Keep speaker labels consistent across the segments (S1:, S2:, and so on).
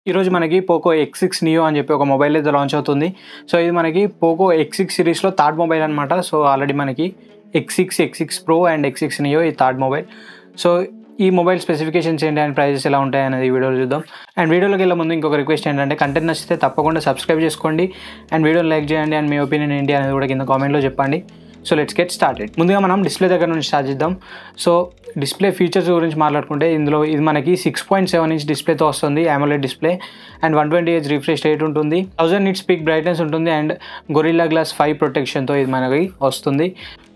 S1: ఈరోజు మనకి Poco X6 neo అని చెప్పి ఒక మొబైల్ అయితే లాంచ్ అవుతుంది. సో ఇది మనకి పోకో X6 సిరీస్లో థర్డ్ మొబైల్ అనమాట. సో ఆల్రెడీ మనకి X6 Pro and X6 neo ఈ థర్డ్ మొబైల్. సో ఈ మొబైల్ స్పెసిఫికేషన్స్ ఏంటి అండ్ ప్రైజెస్ ఎలా ఉంటాయి అనేది ఈ వీడియోలో చూద్దాం. అండ్ వీడియోలోకి వెళ్ళే ముందు ఇంకొక రిక్వెస్ట్ ఏంటంటే కంటెంట్ నచ్చితే తప్పకుండా సబ్స్క్రైబ్ చేసుకోండి అండ్ వీడియోని లైక్ చేయండి అండ్ మీ ఒపీనియన్ ఏంటి అనేది కూడా కింద కామెంట్లో చెప్పండి. So let's get started. ముందుగా మనం డిస్ప్లే దగ్గర నుంచి స్టార్ట్ చేద్దాం. సో డిస్ప్లే ఫీచర్స్ గురించి మాట్లాడుకుంటే ఇందులో ఇది మనకి 6.7 ఇంచ్ డిస్ప్లేతో వస్తుంది, AMOLED display and 120Hz refresh rate ఉంటుంది, 1000 nits పీక్ బ్రైట్నెస్ ఉంటుంది అండ్ గొరిల్లా గ్లాస్ 5 ప్రొటెక్షన్తో ఇది మనకి వస్తుంది.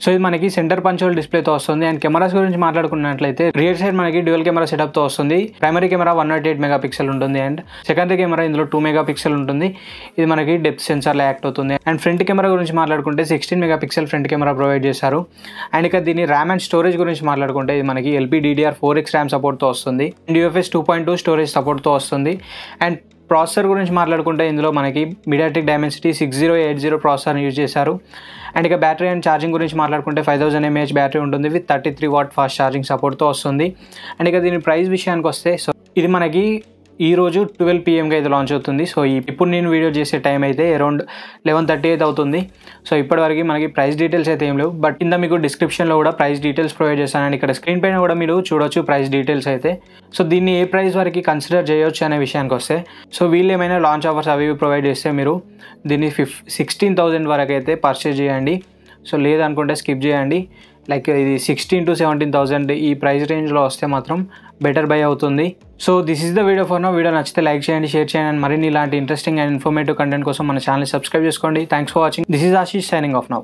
S1: సో ఇది మనకి సెంటర్ పంచోల్ డిస్ప్లేతో వస్తుంది. అండ్ కెమెరాస్ గురించి మాట్లాడుకున్నట్లయితే రియర్ సైడ్ మనకి డ్యూయల్ కెమెరా సెటప్తో వస్తుంది. ప్రైమరీ కెమెరా 108 మెగాపిక్సెల్ ఉంటుంది అండ్ సెకండరీ కెమెరా ఇందులో 2 మెగాపిక్సెల్ ఉంటుంది. ఇది మనకి డెప్త్ సెన్సార్లో యాక్ట్ అవుతుంది. అండ్ ఫ్రంట్ కెమెరా గురించి మాట్లాడుకుంటే 16 మెగాపిక్సెల్ ఫ్రంట్ కెమెరా ప్రొవైడ్ చేశారు. అండ్ ఇక దీని ర్యామ్ అండ్ స్టోరేజ్ గురించి మాట్లాడుకుంటే ఇది మనకి LPDDR4X ర్యామ్ సపోర్ట్తో వస్తుంది అండ్ UFS 2.2 స్టోరేజ్ సపోర్ట్తో వస్తుంది. అండ్ ప్రాసెసర్ గురించి మాట్లాడుకుంటే ఇందులో మనకి MediaTek Dimensity 6080 ప్రాసెసర్ని యూజ్ చేశారు. అండ్ ఇక బ్యాటరీ అండ్ ఛార్జింగ్ గురించి మాట్లాడుకుంటే 5000 mAh బ్యాటరీ ఉంటుంది విత్ 33 వాట్ ఫాస్ట్ ఛార్జింగ్ సపోర్ట్తో వస్తుంది. అండ్ ఇక దీని ప్రైస్ విషయానికి వస్తే సో ఇది మనకి ఈరోజు 12 PM ఇది లాంచ్ అవుతుంది. సో ఇప్పుడు నేను వీడియో చేసే టైం అయితే అరౌండ్ 11:30 అయితే అవుతుంది. సో ఇప్పటివరకు మనకి ప్రైస్ డీటెయిల్స్ అయితే ఏం లేవు, బట్ కింద మీకు డిస్క్రిప్షన్లో కూడా ప్రైస్ డీటెయిల్స్ ప్రొవైడ్ చేస్తాను అండ్ ఇక్కడ స్క్రీన్ పైన కూడా మీరు చూడొచ్చు ప్రైస్ డీటెయిల్స్ అయితే. సో దీన్ని ఏ ప్రైస్ వరకు కన్సిడర్ చేయొచ్చు అనే విషయానికి వస్తే సో వీళ్ళు ఏమైనా లాంచ్ ఆఫర్స్ అవి ప్రొవైడ్ చేస్తే మీరు దీన్ని 16,000 వరకు అయితే పర్చేజ్ చేయండి. సో లేదనుకుంటే స్కిప్ చేయండి. లైక్ ఇది 16,000 to 17,000 ఈ ప్రైస్ రేంజ్లో వస్తే మాత్రం బెటర్ బై అవుతుంది. So this is the video for now. Video నచ్చితే లైక్ చేయండి, షేర్ చేయండి అండ్ మరిన్ని ఇలాంటి ఇంట్రెస్టింగ్ అండ్ ఇన్ఫర్మేటివ్ కంటెంట్ కోసం మన ఛానల్ సబ్స్క్రైబ్ చేసుకోండి. Thanks for watching. This is Ashish signing off now.